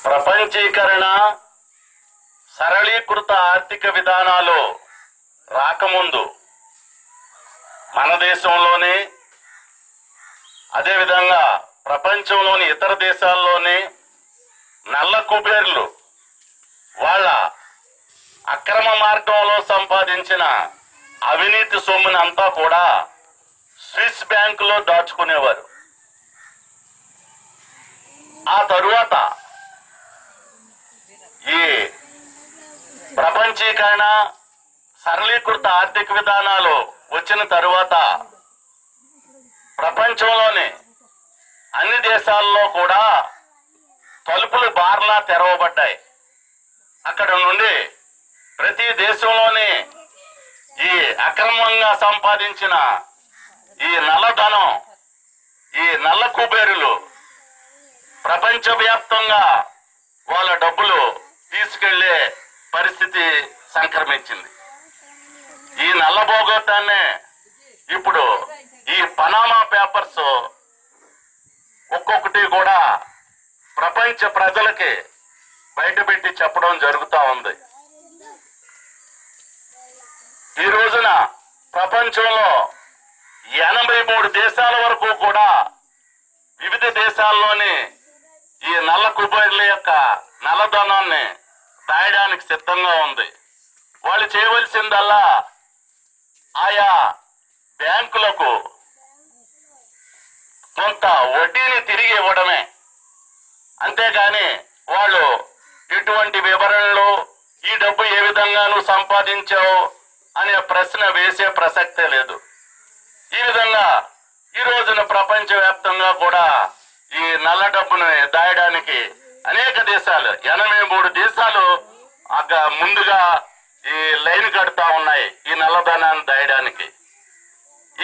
ప్రపంచీకరణ, సరళీకృత ఆర్థిక విధానాలు రాకముందు మన దేశంలోనే, అదేవిధంగా ప్రపంచంలోని ఇతర దేశాల్లోనే నల్ల కుబేర్లు వాళ్ళ అక్రమ మార్గంలో సంపాదించిన అవినీతి సొమ్ముని అంతా కూడా స్విస్ బ్యాంకులో దాచుకునేవారు. ఆ తరువాత ఈ ప్రపంచీకరణ, సరళీకృత ఆర్థిక విధానాలు వచ్చిన తరువాత ప్రపంచంలోని అన్ని దేశాల్లో కూడా తలుపులు బార్లా తెరవబడ్డాయి. అక్కడ నుండి ప్రతి దేశంలోని ఈ అక్రమంగా సంపాదించిన ఈ నల్లధనం, ఈ నల్ల కుబేరులు ప్రపంచవ్యాప్తంగా వాళ్ళ డబ్బులు తీసుకెళ్లే పరిస్థితి సంక్రమించింది. ఈ నల్ల భోగోతాన్నే ఇప్పుడు ఈ పనామా పేపర్స్ ఒక్కొక్కటి కూడా ప్రపంచ ప్రజలకి బయటపెట్టి చెప్పడం జరుగుతూ ఉంది. ఈ రోజున ప్రపంచంలో 83 దేశాల వరకు కూడా వివిధ దేశాల్లోని ఈ నల్ల కుబేర్ల యొక్క నల్లధనాన్ని దాయడానికి సిద్ధంగా ఉంది. వాళ్ళు చేయవలసిందల్లా ఆయా బ్యాంకులకు కొంత వడ్డీని తిరిగి ఇవ్వడమే. అంతేగాని వాళ్ళు ఎటువంటి వివరణలు, ఈ డబ్బు ఏ విధంగా నువ్వు సంపాదించావు అనే ప్రశ్న వేసే ప్రసక్తే లేదు. ఈ విధంగా ఈ రోజున ప్రపంచవ్యాప్తంగా కూడా ఈ నల్ల డబ్బును దాయడానికి అనేక దేశాలు, 83 దేశాలు ముందుగా ఈ లైన్ కడుతా ఉన్నాయి ఈ నల్లధనాన్ని దాయడానికి.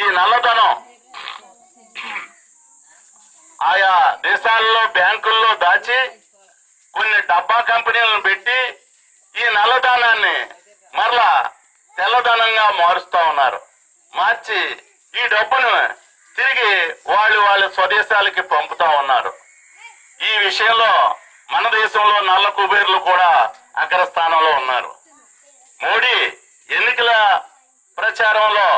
ఈ నల్లధనం ఆయా దేశాల్లో బ్యాంకుల్లో దాచి కొన్ని డబ్బా కంపెనీలను పెట్టి ఈ నల్లధనాన్ని మరలా తెల్లధనంగా మారుస్తా ఉన్నారు. మార్చి ఈ డబ్బును తిరిగి వాళ్ళ స్వదేశాలకి పంపుతా ఉన్నారు. ఈ విషయంలో మన దేశంలో నల్ల కుబేర్లు కూడా అగ్రస్థానంలో ఉన్నారు. మోడీ ఎన్నికల ప్రచారంలో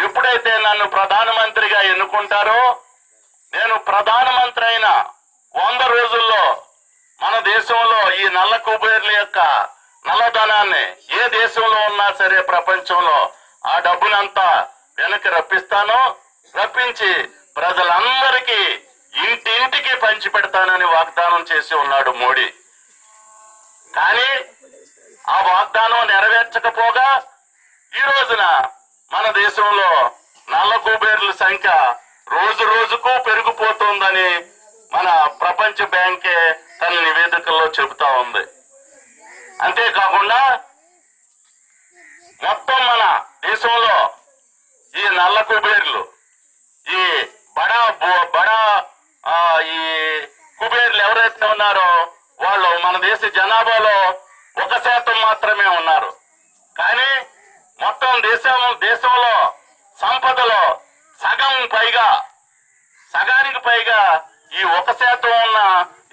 ఎప్పుడైతే నన్ను ప్రధానమంత్రిగా ఎన్నుకుంటారో, నేను ప్రధానమంత్రి అయిన 100 రోజుల్లో మన దేశంలో ఈ నల్ల కుబేర్ల యొక్క నల్లధనాన్ని ఏ దేశంలో ఉన్నా సరే ప్రపంచంలో ఆ డబ్బునంతా వెనక్కి రప్పించి ప్రజలందరికీ ఇంటింటికి పంచి పెడతానని వాగ్దానం చేసి ఉన్నాడు మోడీ. కానీ ఆ వాగ్దానం నెరవేర్చకపోగా ఈ రోజున మన దేశంలో నల్ల కుబేర్ల సంఖ్య రోజు రోజుకు పెరిగిపోతుందని మన ప్రపంచ బ్యాంకే తన నివేదికల్లో చెబుతా ఉంది. అంతేకాకుండా మొత్తం మన దేశంలో ఈ నల్ల కుబేర్లు, ఈ బడా ఈ కుబేర్లు ఎవరైతే ఉన్నారో వాళ్ళు మన దేశ జనాభాలో 1% మాత్రమే ఉన్నారు. కానీ మొత్తం దేశంలో సంపదలో సగానికి పైగా ఈ 1% ఉన్న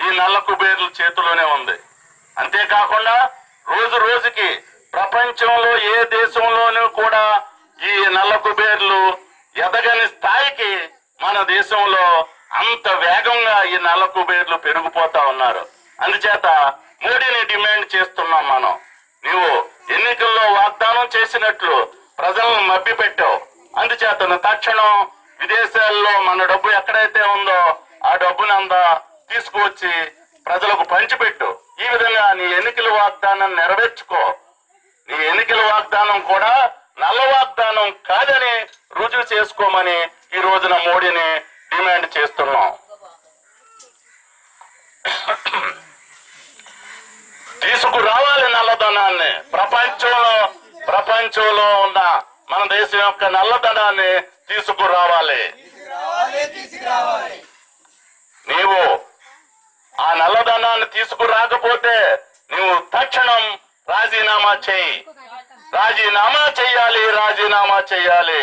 ఈ నల్ల కుబేర్ల చేతిలోనే ఉంది. అంతేకాకుండా రోజు రోజుకి ప్రపంచంలో ఏ దేశంలోనూ కూడా ఈ నల్ల కుబేర్లు ఎదగని స్థాయికి మన దేశంలో అంత వేగంగా ఈ నల్ల కుబేర్లు పెరిగిపోతా ఉన్నారు. అందుచేత మోడీని డిమాండ్ చేస్తున్నాం మనం, నీవు ఎన్నికల్లో వాగ్దానం చేసినట్లు ప్రజలను మభ్యపెట్టావు. అందుచేత తక్షణం విదేశాల్లో మన డబ్బు ఎక్కడైతే ఉందో ఆ డబ్బునంతా తీసుకువచ్చి ప్రజలకు పంచిపెట్టు. ఈ విధంగా నీ ఎన్నికల వాగ్దానం నెరవేర్చుకో. నీ ఎన్నికల వాగ్దానం కూడా నల్ల వాగ్దానం కాదని రుజువు చేసుకోమని ఈ రోజున మోడీని డిమాండ్ చేస్తున్నాం. తీసుకురావాలి నల్లధనాన్ని. ప్రపంచంలో ఉన్న మన దేశం యొక్క నల్లధనాన్ని తీసుకురావాలి. నీవు ఆ నల్లధనాన్ని తీసుకురాకపోతే నీవు తక్షణం రాజీనామా చేయి. రాజీనామా చేయాలి.